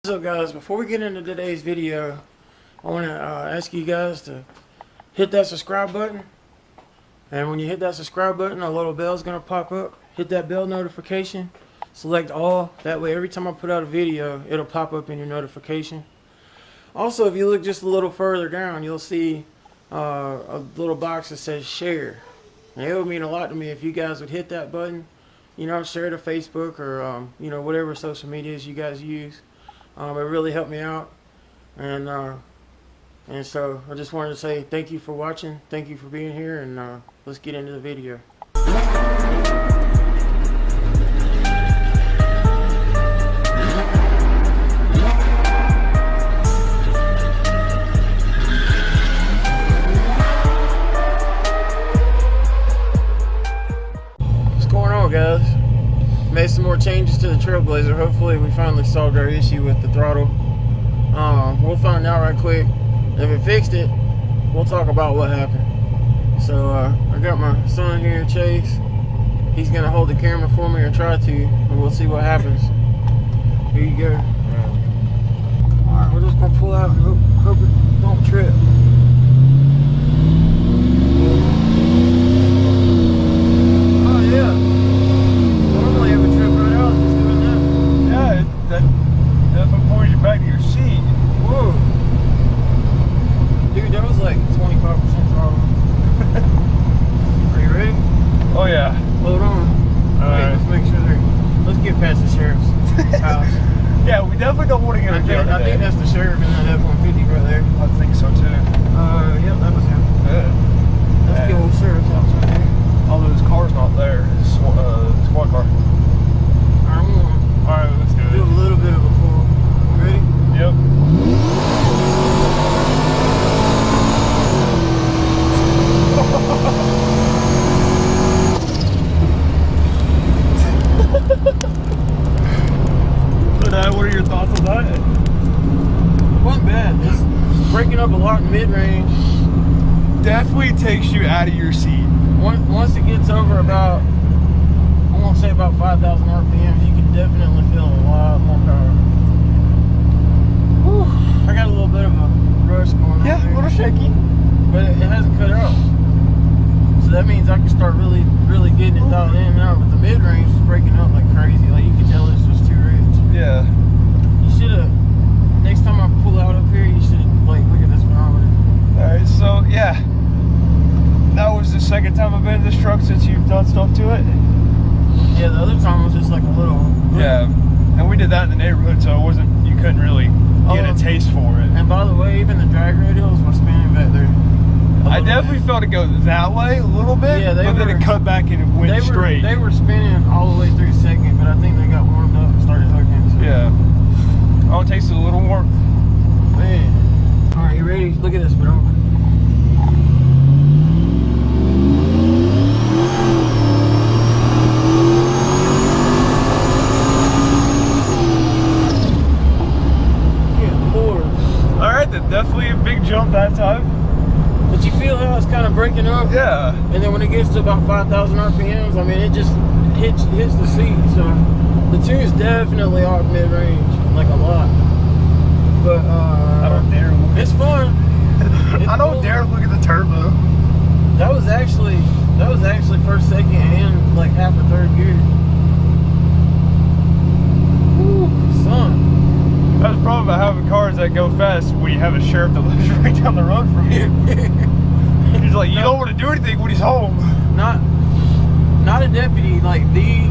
So guys, before we get into today's video, I want to ask you guys to hit that subscribe button, and when you hit that subscribe button, a little bell is going to pop up. Hit that bell notification, select all, that way every time I put out a video it'll pop up in your notification. Also, if you look just a little further down, you'll see a little box that says share, and it would mean a lot to me if you guys would hit that button, you know, share to Facebook or you know, whatever social medias you guys use. It really helped me out, and so I just wanted to say thank you for watching, thank you for being here, and let's get into the video. What's going on, guys? Made some more changes to the Trailblazer. Hopefully we finally solved our issue with the throttle. We'll find out right quick. If it fixed it, we'll talk about what happened. So I got my son here, Chase. He's gonna hold the camera for me, or try to, and we'll see what happens. Here you go. Alright, we're just gonna pull out and hope it don't trip. Oh yeah. Back to your seat. Whoa. Dude, that was like 25% throttle. Are you ready? Oh yeah. Hold on. Wait, let's make sure let's get past the sheriff's house. Yeah, we definitely don't want to get a jump. I think that's the sheriff in that F-150 right there. I think so too. Yep, that was him. Yeah. That's the old sheriff's house right there. Although his car's not there. It's squad car. Alright, let's do it. Do a little bit of a pull. Ready? Yep. So what are your thoughts on that? It wasn't bad. It's breaking up a lot in mid-range. Definitely takes you out of your seat. Once it gets over about, I won't say about 5,000 RPM, you can definitely feel a lot more power. Whew, I got a little bit of a rush going on. Yeah, a little shaky. But it hasn't cut out. So that means I can start really getting it dialed in now. But the mid-range is breaking up like crazy. Like, you can tell it's just too rich. Yeah. You should have, next time I pull out up here, you should have, like, look at this barometer. Alright, so yeah. That was the second time I've been in this truck since you've done stuff to it. Yeah, the other time was just like a little. Yeah. And we did that in the neighborhood, so it wasn't, you couldn't really get a taste for it. And by the way, even the drag radials were spinning back there. I definitely felt it go that way a little bit, yeah, but then it cut back and it went straight. They were spinning all the way through second, but I think they got warmed up and started hooking. So. Yeah. Oh, it tasted a little warm. Man. Alright, you ready? Look at this, bro. Definitely a big jump that time. But you feel how it's kind of breaking up? Yeah. And then when it gets to about 5,000 RPMs, I mean, it just hits the seat. So the tune's definitely off mid-range, like a lot. But I don't dare look. It's fun. I don't dare look at the turbo. That was actually first, second, and like half a third gear. Woo, son. That's the problem about having cars that go fast when you have a sheriff that lives right down the road from you. He's like, you don't want to do anything when he's home. Not a deputy, like the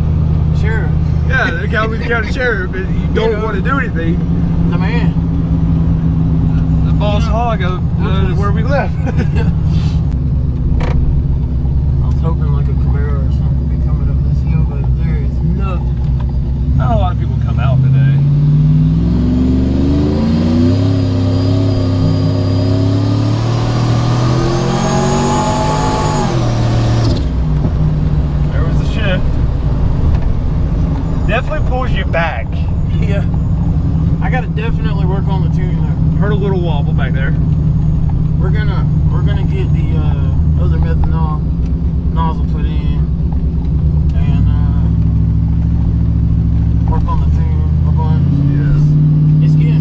sheriff. Yeah, the county sheriff, and you don't want to do anything. The man. The boss hog of where we live. I was hoping like a Camaro or something would be coming up this hill, but there is nothing. Not a lot of people come out today. Definitely pulls you back. Yeah. I gotta definitely work on the tuning though. Heard a little wobble back there. We're gonna get the other methanol nozzle put in and work on the tune. Yes. It's getting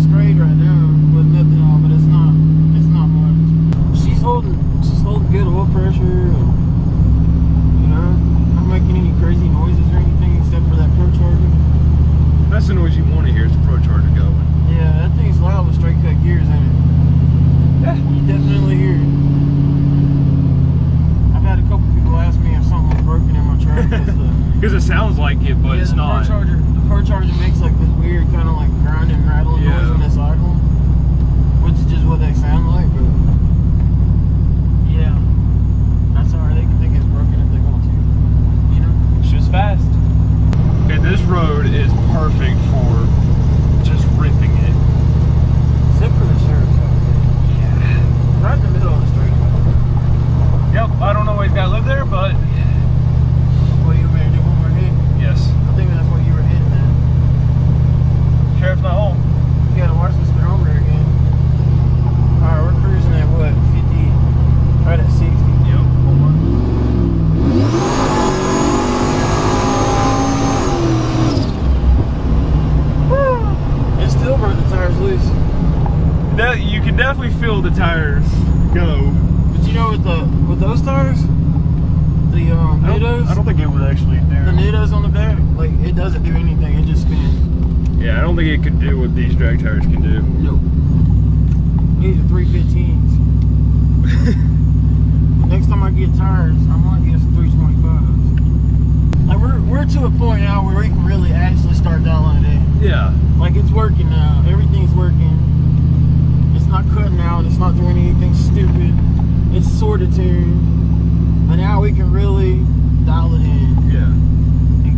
you can definitely feel the tires go. But you know, with those tires, the Nidos, I don't think it would actually do. the Nidos on the back, like it doesn't do anything. It just spins. Yeah, I don't think it could do what these drag tires can do. Nope. These are 315s. Next time I get tires, I might get some 325s. Like we're to a point now where we can really actually start dialing it in. Yeah. Like it's working now. Everything's working. It's not cutting out. It's not doing anything stupid. It's sort of tuned. But now we can really dial it in. Yeah.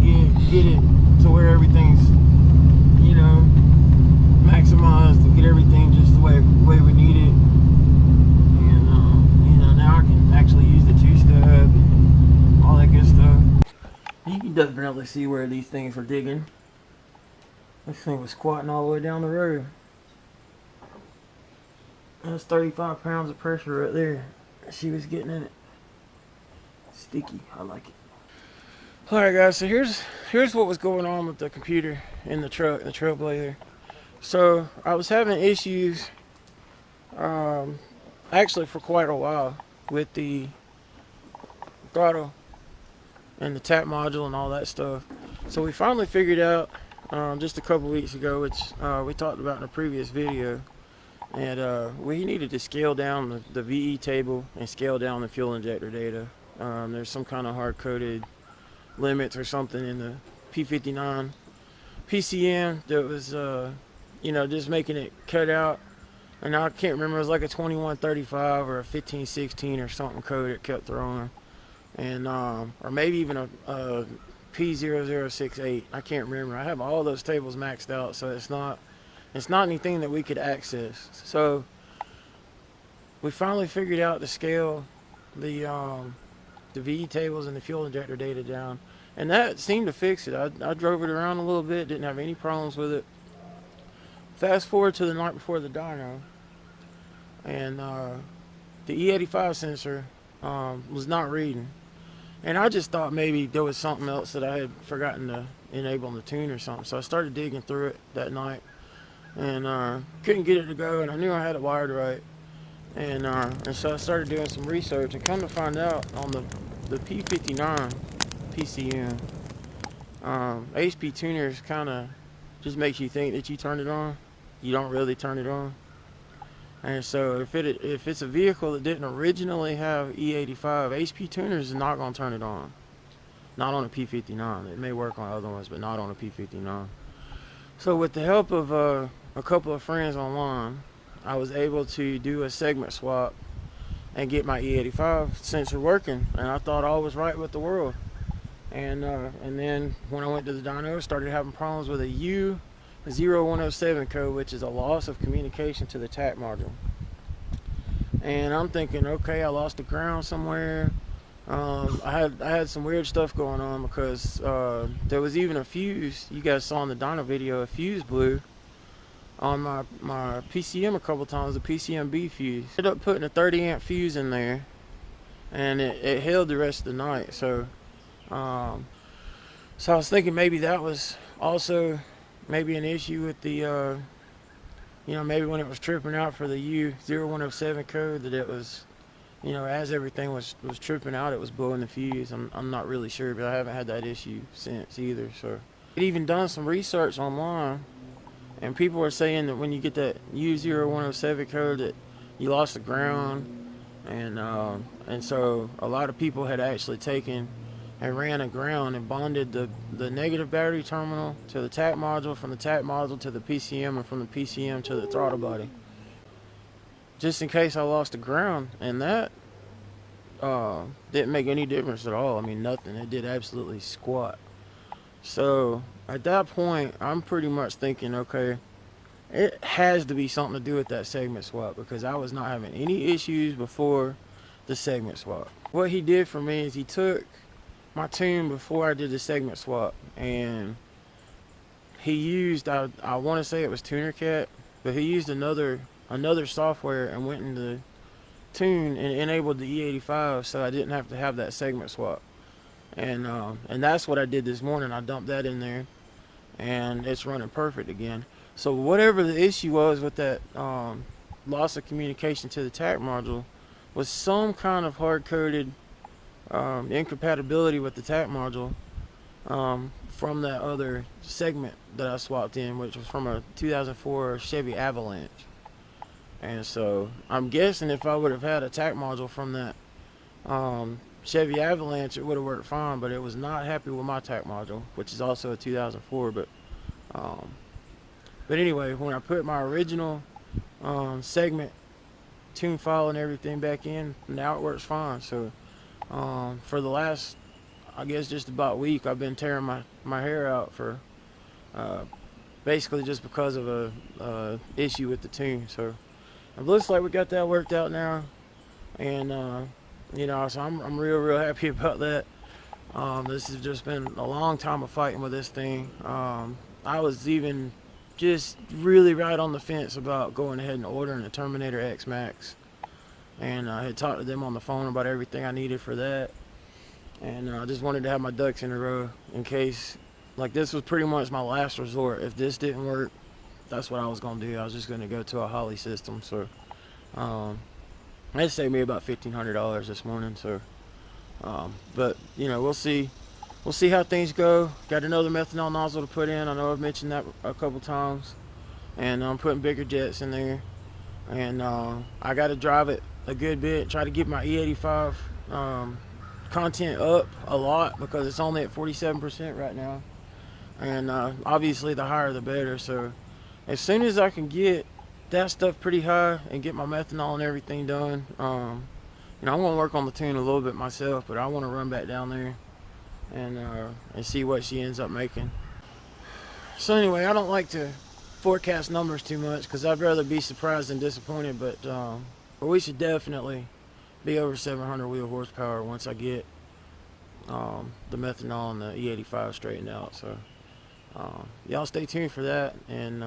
And get it to where everything's, you know, maximized and get everything just the way we need it. And you know, now I can actually use the two-step and all that good stuff. You can definitely see where these things were digging. This thing was squatting all the way down the road. That's 35 pounds of pressure right there. She was getting in it. Sticky. I like it. Alright guys, so here's what was going on with the computer in the truck, the Trailblazer. So I was having issues actually for quite a while with the throttle and the tap module and all that stuff. So we finally figured out just a couple weeks ago, which we talked about in a previous video, and we needed to scale down the VE table and scale down the fuel injector data. There's some kind of hard-coded limits or something in the P59 PCM that was you know, just making it cut out. And I can't remember, it was like a 2135 or a 1516 or something code it kept throwing. And or maybe even a P0068. I can't remember. I have all those tables maxed out, so it's not anything that we could access. So we finally figured out to scale the VE tables and the fuel injector data down, and that seemed to fix it. I drove it around a little bit, didn't have any problems with it. Fast forward to the night before the dyno, and the E85 sensor was not reading. And I just thought maybe there was something else that I had forgotten to enable in the tune or something. So I started digging through it that night, and couldn't get it to go, and I knew I had it wired right. And so I started doing some research, and come to find out, on the P59 PCM, HP tuners kind of just makes you think that you turn it on. You don't really turn it on. And so if it's a vehicle that didn't originally have E85, HP tuners is not going to turn it on. Not on a P59. It may work on other ones, but not on a P59. So with the help of a couple of friends online, I was able to do a segment swap and get my E85 sensor working, and I thought all was right with the world. And then when I went to the dyno, I started having problems with a U0107 code, which is a loss of communication to the tach module. And I'm thinking, okay, I lost the ground somewhere. I had some weird stuff going on because there was even a fuse. You guys saw in the dyno video, a fuse blew on my PCM a couple times, the PCMB fuse. I ended up putting a 30 amp fuse in there, and it held the rest of the night. So so I was thinking maybe that was also maybe an issue with the you know, maybe when it was tripping out for the U0107 code, that it was, you know, as everything was tripping out, it was blowing the fuse. I'm not really sure, but I haven't had that issue since either. So I'd even done some research online, and people were saying that when you get that U0107 code, that you lost the ground, and so a lot of people had actually taken and ran a ground and bonded the negative battery terminal to the tach module, from the tach module to the PCM, and from the PCM to the throttle body, just in case I lost the ground. And that didn't make any difference at all. I mean, nothing. It did absolutely squat. So at that point, I'm pretty much thinking, okay, it has to be something to do with that segment swap, because I was not having any issues before the segment swap. What he did for me is he took my tune before I did the segment swap, and he used, I want to say it was TunerCat, but he used another software and went into the tune and enabled the E85, so I didn't have to have that segment swap. And that's what I did this morning. I dumped that in there, and it's running perfect again. So whatever the issue was with that loss of communication to the tach module was some kind of hard-coded incompatibility with the tach module from that other segment that I swapped in, which was from a 2004 Chevy Avalanche. And so I'm guessing if I would have had a tach module from that Chevy Avalanche, it would have worked fine, but it was not happy with my tach module, which is also a 2004. But anyway, when I put my original segment tune file and everything back in, now it works fine. So for the last, I guess, just about a week, I've been tearing my hair out for basically just because of a issue with the tune. So it looks like we got that worked out now, and you know, so I'm real happy about that. This has just been a long time of fighting with this thing. I was even just really right on the fence about going ahead and ordering a Terminator X Max, and I had talked to them on the phone about everything I needed for that, and I just wanted to have my ducks in a row in case, like, this was pretty much my last resort. If this didn't work, that's what I was gonna do. I was just gonna go to a Holly system. So it saved me about $1,500 this morning. So but you know, we'll see how things go. Got another methanol nozzle to put in. I know I've mentioned that a couple times, and I'm putting bigger jets in there, and I got to drive it a good bit, try to get my E85 content up a lot, because it's only at 47% right now, and obviously the higher the better. So as soon as I can get that stuff pretty high and get my methanol and everything done, you know, I'm gonna work on the tune a little bit myself, but I want to run back down there and see what she ends up making. So anyway, I don't like to forecast numbers too much, because I'd rather be surprised than disappointed, but we should definitely be over 700 wheel horsepower once I get the methanol and the E85 straightened out. So y'all stay tuned for that, and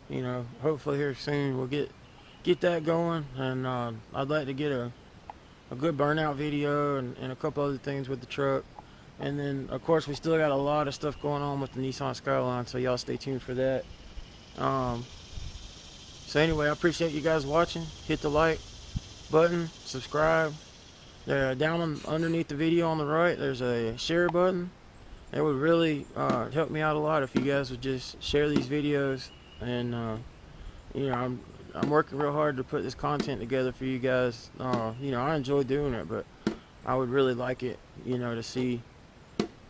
you know, hopefully here soon we'll get that going, and I'd like to get a good burnout video and a couple other things with the truck. And then of course we still got a lot of stuff going on with the Nissan Skyline, so y'all stay tuned for that. So anyway, I appreciate you guys watching. Hit the like button, subscribe. Down underneath the video on the right, there's a share button. It would really help me out a lot if you guys would just share these videos. And you know, I'm working real hard to put this content together for you guys. You know, I enjoy doing it, but I would really like it, you know, to see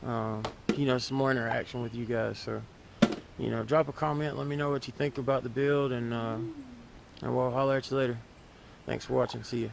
you know, some more interaction with you guys. So, you know, drop a comment, let me know what you think about the build, and we'll holler at you later. Thanks for watching. See ya.